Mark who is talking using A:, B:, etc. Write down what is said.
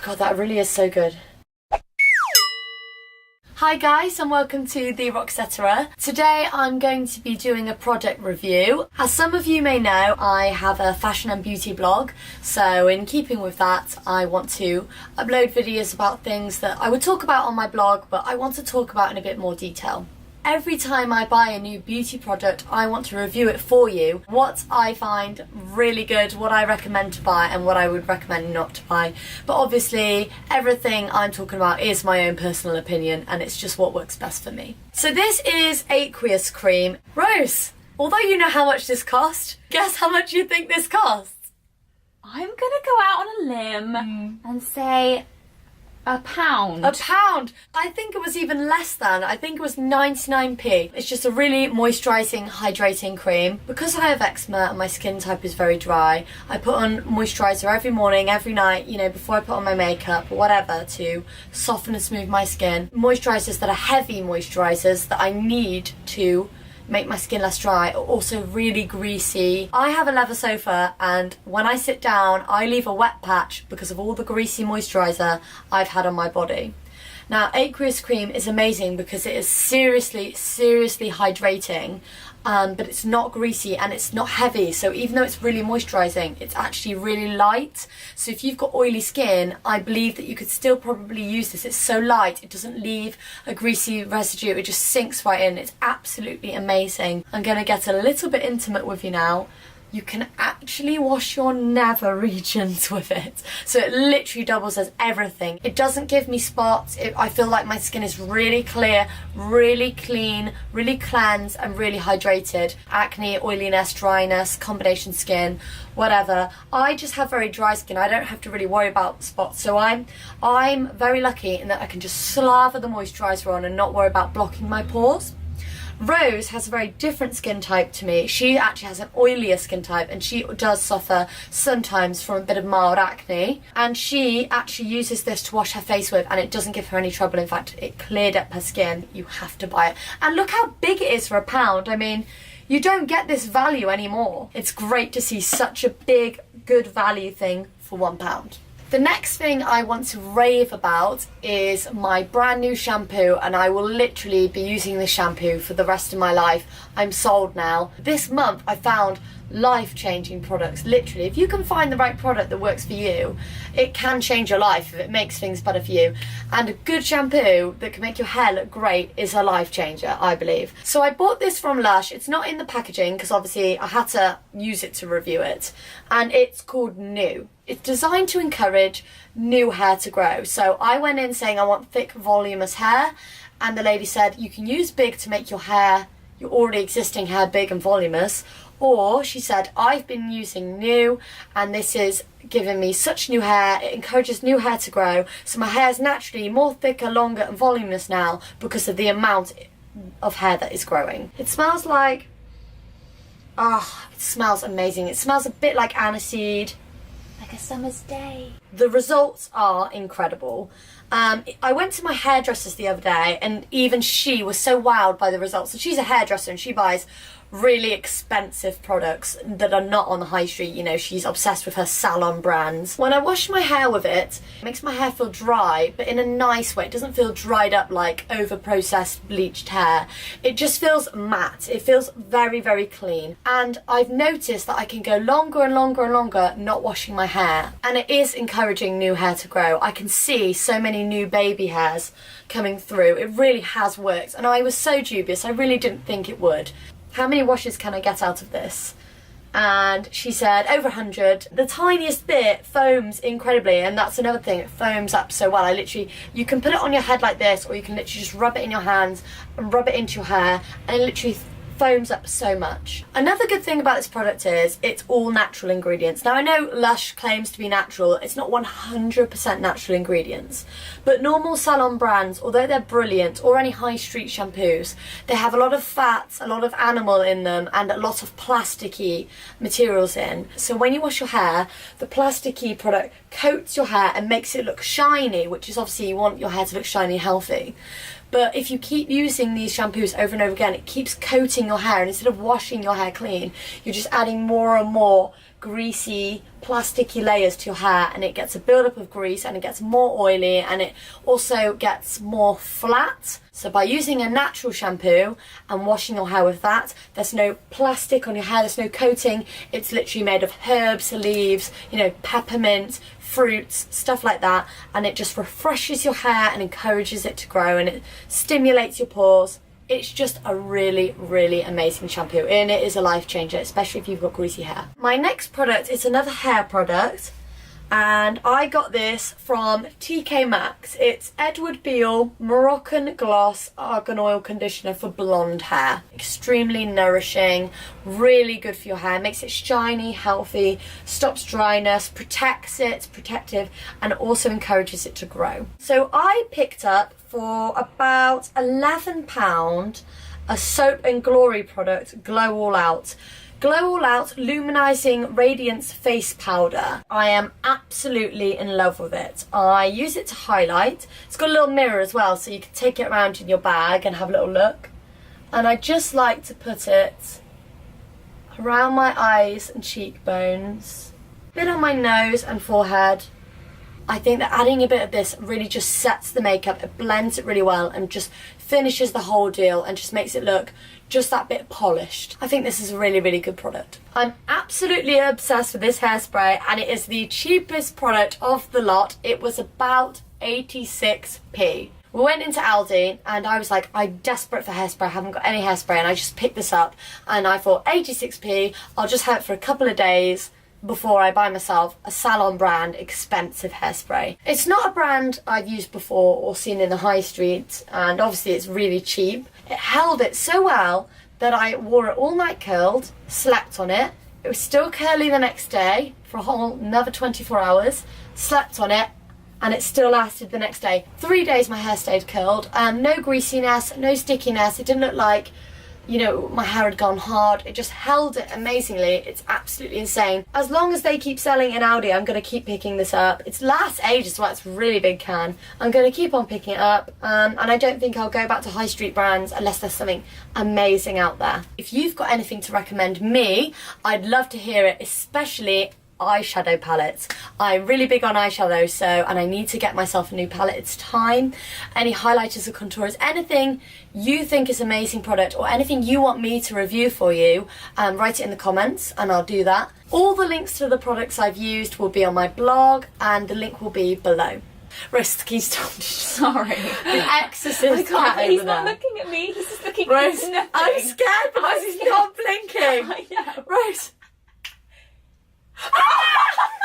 A: God, that really is so good. Hi guys and welcome to The Rocksetterer. Today I'm going to be doing a product review. As some of you may know, I have a fashion and beauty blog, so in keeping with that I want to upload videos about things that I would talk about on my blog, but I want to talk about in a bit more detail. Every time I buy a new beauty product, I want to review it for you. What I find really good, what I recommend to buy, and what I would recommend not to buy. But obviously, everything I'm talking about is my own personal opinion, and it's just what works best for me. So this is aqueous cream. Rose, although you know how much this cost, guess how much you think this costs?
B: I'm gonna go out on a limb and say £1.
A: £1. I think it was even less than. I think it was 99p. It's just a really moisturising, hydrating cream. Because I have eczema and my skin type is very dry, I put on moisturiser every morning, every night, you know, before I put on my makeup or whatever to soften and smooth my skin. Moisturisers that are heavy moisturisers that I need to make my skin less dry, are also really greasy. I have a leather sofa and when I sit down I leave a wet patch because of all the greasy moisturiser I've had on my body. Now aqueous cream is amazing because it is seriously hydrating, but it's not greasy and it's not heavy, so even though it's really moisturising, it's actually really light. So if you've got oily skin, I believe that you could still probably use this. It's so light, it doesn't leave a greasy residue, it just sinks right in. It's absolutely amazing. I'm going to get a little bit intimate with you now. You can actually wash your nether regions with it. So it literally doubles as everything. It doesn't give me spots. I feel like my skin is really clear, really clean, really cleansed and really hydrated. Acne, oiliness, dryness, combination skin, whatever. I just have very dry skin. I don't have to really worry about spots. So I'm very lucky in that I can just slather the moisturiser on and not worry about blocking my pores. Rose has a very different skin type to me. She actually has an oilier skin type and she does suffer sometimes from a bit of mild acne, and she actually uses this to wash her face with and it doesn't give her any trouble. In fact, it cleared up her skin. You have to buy it. And look how big it is for £1. I mean, you don't get this value anymore. It's great to see such a big, good value thing for £1. The next thing I want to rave about is my brand new shampoo, and I will literally be using this shampoo for the rest of my life. I'm sold now. This month I found life-changing products. Literally, if you can find the right product that works for you, it can change your life if it makes things better for you. And a good shampoo that can make your hair look great is a life changer, I believe. So I bought this from Lush. It's not in the packaging because obviously I had to use it to review it, and it's called New. It's designed to encourage new hair to grow. So I went in saying I want thick, voluminous hair, and the lady said you can use Big to make your hair, your already existing hair, big and voluminous, or she said I've been using New and this is giving me such new hair, it encourages new hair to grow, so my hair is naturally more thicker, longer and voluminous now because of the amount of hair that is growing. It smells like, it smells amazing. It smells a bit like aniseed,
B: Like a summer's day.
A: The results are incredible. I went to my hairdresser's the other day and even she was so wowed by the results. So she's a hairdresser and she buys really expensive products that are not on the high street. You know, she's obsessed with her salon brands. When I wash my hair with it, it makes my hair feel dry, but in a nice way. It doesn't feel dried up like over-processed bleached hair. It just feels matte. It feels very, very clean. And I've noticed that I can go longer and longer and longer not washing my hair. And it is encouraging new hair to grow. I can see so many new baby hairs coming through. It really has worked. And I was so dubious. I really didn't think it would. How many washes can I get out of this? And she said over 100. The tiniest bit foams incredibly, and that's another thing, it foams up so well. You can put it on your head like this, or you can literally just rub it in your hands and rub it into your hair, and it literally foams up so much. Another good thing about this product is it's all natural ingredients. Now I know Lush claims to be natural, it's not 100% natural ingredients, but normal salon brands, although they're brilliant, or any high street shampoos, they have a lot of fats, a lot of animal in them, and a lot of plasticky materials in. So when you wash your hair, the plasticky product coats your hair and makes it look shiny, which is obviously you want your hair to look shiny and healthy. But if you keep using these shampoos over and over again, it keeps coating your hair, and instead of washing your hair clean, you're just adding more and more greasy, plasticky layers to your hair, and it gets a build-up of grease, and it gets more oily, and it also gets more flat. So by using a natural shampoo and washing your hair with that, there's no plastic on your hair, there's no coating. It's literally made of herbs, leaves, you know, peppermint, fruits, stuff like that, and it just refreshes your hair and encourages it to grow, and it stimulates your pores. It's just a really, really amazing shampoo, and it is a life changer, especially if you've got greasy hair. My next product is another hair product, and I got this from TK Maxx. It's Edward Beale Moroccan Gloss Argan Oil Conditioner for blonde hair. Extremely nourishing, really good for your hair, makes it shiny, healthy, stops dryness, protects it, it's protective, and also encourages it to grow. So I picked up for about £11 a Soap and Glory product, Glow All Out. Glow All Out Luminizing Radiance Face Powder. I am absolutely in love with it. I use it to highlight. It's got a little mirror as well, so you can take it around in your bag and have a little look. And I just like to put it around my eyes and cheekbones, a bit on my nose and forehead. I think that adding a bit of this really just sets the makeup, it blends it really well and just finishes the whole deal and just makes it look just that bit polished. I think this is a really, really good product. I'm absolutely obsessed with this hairspray, and it is the cheapest product of the lot. It was about 86p. We went into Aldi and I was like, I'm desperate for hairspray, I haven't got any hairspray, and I just picked this up and I thought 86p, I'll just have it for a couple of days before I buy myself a salon brand expensive hairspray. It's not a brand I've used before or seen in the high street, and obviously it's really cheap. It held it so well that I wore it all night curled, slept on it. It was still curly the next day for a whole another 24 hours, slept on it, and it still lasted the next day. 3 days my hair stayed curled, and no greasiness, no stickiness. It didn't look like, you know, my hair had gone hard. It just held it amazingly. It's absolutely insane. As long as they keep selling in Aldi, I'm going to keep picking this up. It lasts ages as well. It's a really big can. I'm going to keep on picking it up, and I don't think I'll go back to high street brands unless there's something amazing out there. If you've got anything to recommend me, I'd love to hear it, especially eyeshadow palettes. I'm really big on eyeshadow, and I need to get myself a new palette. It's time. Any highlighters or contours, anything you think is an amazing product or anything you want me to review for you, write it in the comments and I'll do that. All the links to the products I've used will be on my blog, and the link will be below. Rose, can you stop?
B: Sorry.
A: The exorcist
B: I can't,
A: cat
B: he's
A: over
B: not
A: there.
B: looking at me, he's just looking
A: Rose,
B: at nothing.
A: I'm scared because he's not blinking.
B: I know.
A: Rose. Ah!